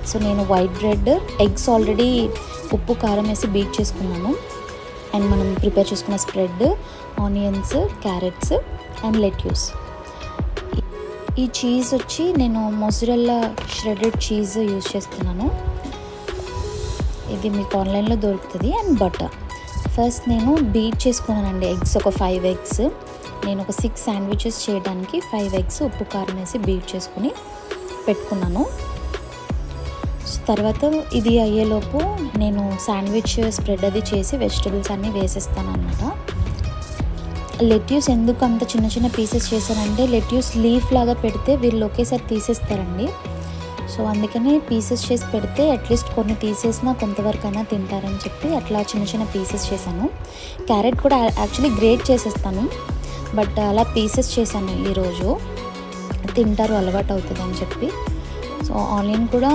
So నేను white bread, eggs already ఉప్పు కారం వేసి బీట్ చేసుకున్నాను. అండ్ మనం ప్రిపేర్ చేసుకున్న spread, onions, carrots and lettuce. ఈ చీజ్ వచ్చి నేను మొజరెల్లా ష్రెడెడ్ చీజ్ యూజ్ చేస్తున్నాను. ఇది మీకు ఆన్లైన్లో దొరుకుతుంది. And butter. ఫస్ట్ నేను బీట్ చేసుకున్నానండి ఎగ్స్, ఒక 5 ఎగ్స్. నేను ఒక 6 శాండ్విచెస్ చేయడానికి 5 ఎగ్స్ ఉప్పు కారం వేసి బీట్ చేసుకుని పెట్టుకున్నాను. తర్వాత ఇది అయ్యేలోపు నేను శాండ్విచ్ స్ప్రెడ్ అది చేసి వెజిటబుల్స్ అన్నీ వేసేస్తాను అన్నమాట. లెట్యూస్ ఎందుకు అంత చిన్న చిన్న పీసెస్ చేశానంటే, లెట్యూస్ లీఫ్ లాగా పెడితే వీళ్ళు ఒకేసారి తీసేస్తారండి. సో అందుకని పీసెస్ చేసి పెడితే అట్లీస్ట్ కొన్ని తీసేసినా కొంతవరకు అయినా తింటారని చెప్పి అట్లా చిన్న చిన్న పీసెస్ చేశాను. క్యారెట్ కూడా యాక్చువల్లీ గ్రేట్ చేసేస్తాను, బట్ అలా పీసెస్ చేశాను ఈరోజు. తింటారు, అలవాటు అవుతుంది అని చెప్పి. సో ఆనియన్ కూడా